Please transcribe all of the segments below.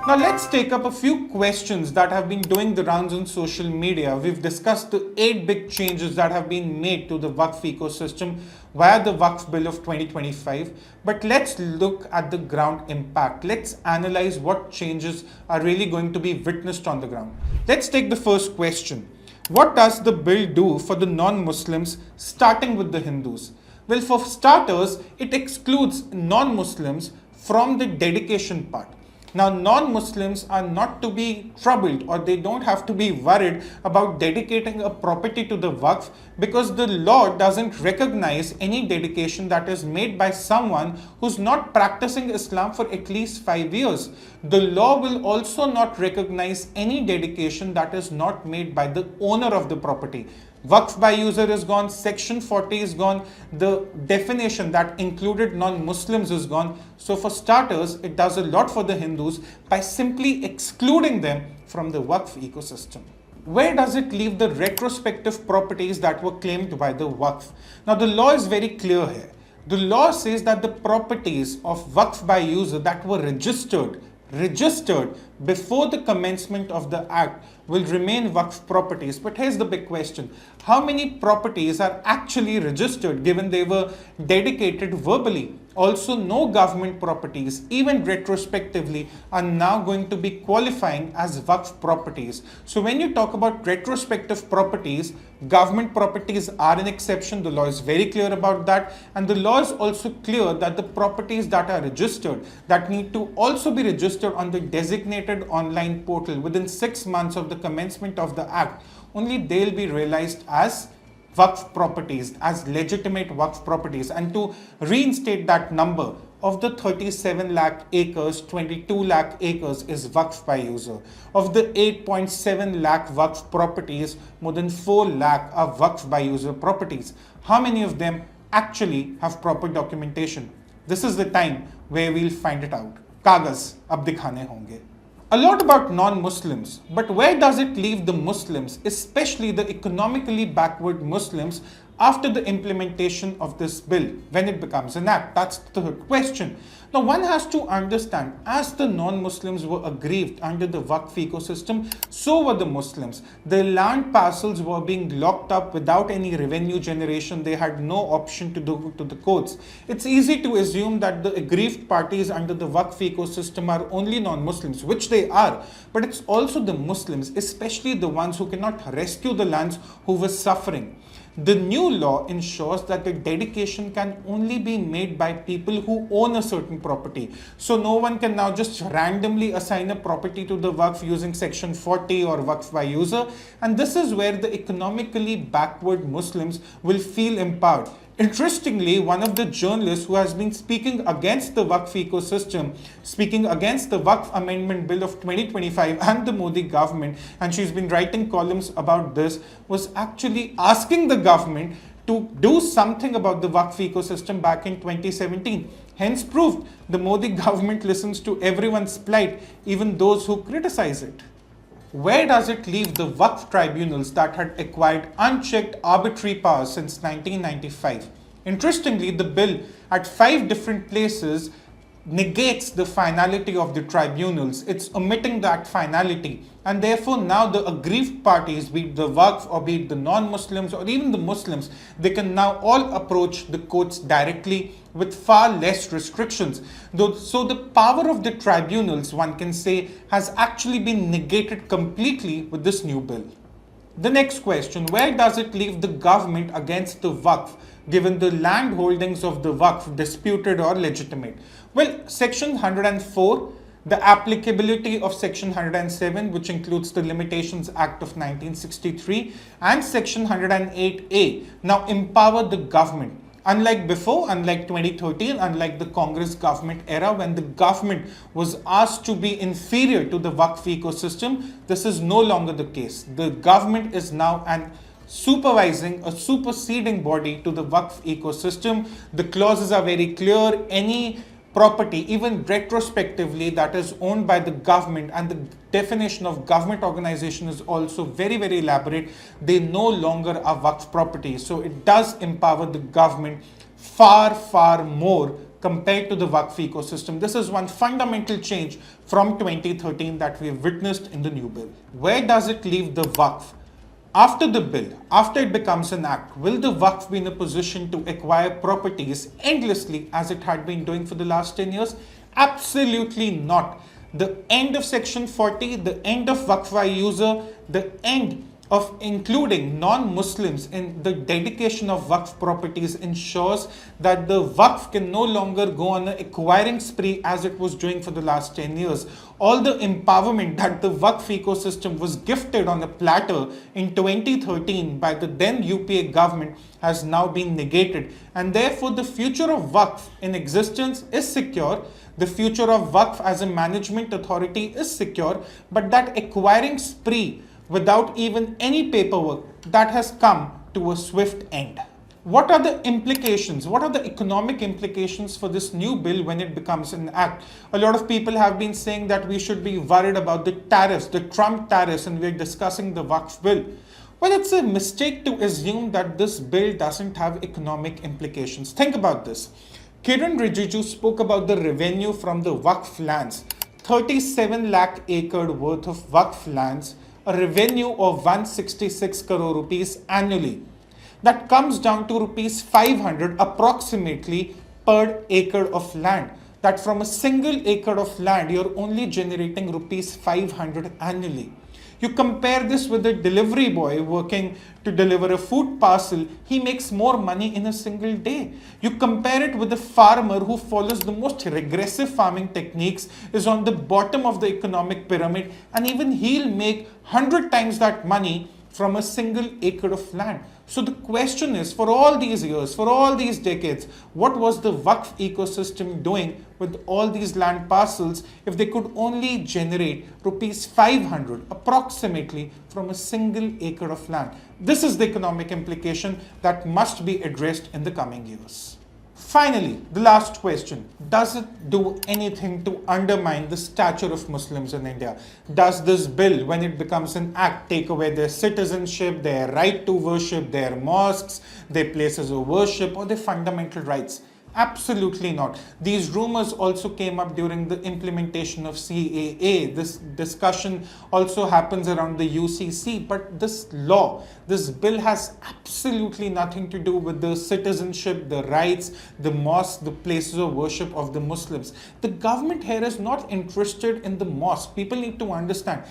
Now let's take up a few questions that have been doing the rounds on social media. We've discussed the 8 big changes that have been made to the Waqf ecosystem via the Waqf Bill of 2025. But let's look at the ground impact. Let's analyze what changes are really going to be witnessed on the ground. Let's take the first question. What does the bill do for the non-Muslims, starting with the Hindus? Well, for starters, it excludes non-Muslims from the dedication part. Now, non-Muslims are not to be troubled, or they don't have to be worried about dedicating a property to the Waqf, because the law doesn't recognize any dedication that is made by someone who's not practicing Islam for at least 5 years. The law will also not recognize any dedication that is not made by the owner of the property. Waqf by user is gone, section 40 is gone, the definition that included non-Muslims is gone. So for starters, it does a lot for the Hindus by simply excluding them from the Waqf ecosystem. Where does it leave the retrospective properties that were claimed by the Waqf? Now the law is very clear here. The law says that the properties of Waqf by user that were registered before the commencement of the act will remain Waqf properties. But here's the big question. How many properties are actually registered given they were dedicated verbally? Also, no government properties, even retrospectively, are now going to be qualifying as Waqf properties. So when you talk about retrospective properties, government properties are an exception. The law is very clear about that. And the law is also clear that the properties that are registered, that need to also be registered on the designated online portal within 6 months of the commencement of the act, only they'll be realized as Waqf properties, as legitimate Waqf properties. And to reinstate that number, of the 37 lakh acres, 22 lakh acres is Waqf by user. Of the 8.7 lakh Waqf properties, more than 4 lakh are Waqf by user properties. How many of them actually have proper documentation? This is the time where we'll find it out. Kagaz ab dikhane honge. A lot about non-Muslims, but where does it leave the Muslims, especially the economically backward Muslims, after the implementation of this bill, when it becomes an act? That's the third question. Now, one has to understand, as the non-Muslims were aggrieved under the Waqf ecosystem, so were the Muslims. Their land parcels were being locked up without any revenue generation. They had no option to go to the courts. It's easy to assume that the aggrieved parties under the Waqf ecosystem are only non-Muslims, which they are, but it's also the Muslims, especially the ones who cannot rescue the lands, who were suffering. The new law ensures that the dedication can only be made by people who own a certain property. So no one can now just randomly assign a property to the Waqf using section 40 or Waqf by user. And this is where the economically backward Muslims will feel empowered. Interestingly, one of the journalists who has been speaking against the Waqf ecosystem, speaking against the Waqf Amendment Bill of 2025 and the Modi government, and she's been writing columns about this, was actually asking the government to do something about the Waqf ecosystem back in 2017. Hence proved the Modi government listens to everyone's plight, even those who criticize it. Where does it leave the Waqf tribunals that had acquired unchecked arbitrary powers since 1995? Interestingly, the bill at 5 different places negates the finality of the tribunals. It's omitting that finality. And therefore now the aggrieved parties, be it the Waqf or be it the non-Muslims or even the Muslims, they can now all approach the courts directly with far less restrictions. So the power of the tribunals, one can say, has actually been negated completely with this new bill. The next question, where does it leave the government against the Waqf, given the land holdings of the Waqf disputed or legitimate? Well, section 104, the applicability of section 107, which includes the Limitations Act of 1963, and section 108A now empower the government. Unlike before, unlike 2013, unlike the Congress government era when the government was asked to be inferior to the Waqf ecosystem, this is no longer the case. The government is now a superseding body to the Waqf ecosystem. The clauses are very clear. Any property, even retrospectively, that is owned by the government, and the definition of government organization is also very, very elaborate. They no longer are Waqf properties. So it does empower the government far, far more compared to the Waqf ecosystem. This is one fundamental change from 2013 that we've witnessed in the new bill. Where does it leave the Waqf? After the bill, after it becomes an act, will the Waqf be in a position to acquire properties endlessly as it had been doing for the last 10 years? Absolutely not. The end of Section 40, the end of Waqf user, the end of including non-Muslims in the dedication of Waqf properties ensures that the Waqf can no longer go on an acquiring spree as it was doing for the last 10 years. All the empowerment that the Waqf ecosystem was gifted on a platter in 2013 by the then UPA government has now been negated, and therefore the future of Waqf in existence is secure. The future of Waqf as a management authority is secure, but that acquiring spree without even any paperwork, that has come to a swift end. What are the implications? What are the economic implications for this new bill when it becomes an act? A lot of people have been saying that we should be worried about the tariffs, the Trump tariffs, and we're discussing the Waqf bill. Well, it's a mistake to assume that this bill doesn't have economic implications. Think about this. Kiran Rijiju spoke about the revenue from the Waqf lands, 37 lakh acre worth of Waqf lands, a revenue of 166 crore rupees annually. That comes down to rupees 500 approximately per acre of land. That from a single acre of land, you're only generating rupees 500 annually. You compare this with a delivery boy working to deliver a food parcel, he makes more money in a single day. You compare it with a farmer who follows the most regressive farming techniques, is on the bottom of the economic pyramid, and even he'll make 100 times that money from a single acre of land. So the question is, for all these years, for all these decades, what was the Waqf ecosystem doing with all these land parcels if they could only generate rupees 500 approximately from a single acre of land? This is the economic implication that must be addressed in the coming years. Finally, the last question. Does it do anything to undermine the stature of Muslims in India? Does this bill, when it becomes an act, take away their citizenship, their right to worship, their mosques, their places of worship, or their fundamental rights? Absolutely not. These rumors also came up during the implementation of CAA. This discussion also happens around the UCC, but this law, this bill has absolutely nothing to do with the citizenship, the rights, the mosque, the places of worship of the Muslims. The government here is not interested in the mosque. People need to understand.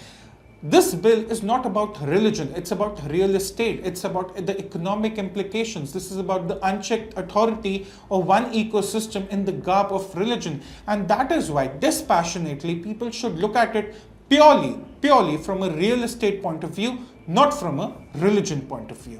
This bill is not about religion, it's about real estate, it's about the economic implications. This is about the unchecked authority of one ecosystem in the garb of religion. And that is why, dispassionately, people should look at it purely from a real estate point of view, not from a religion point of view.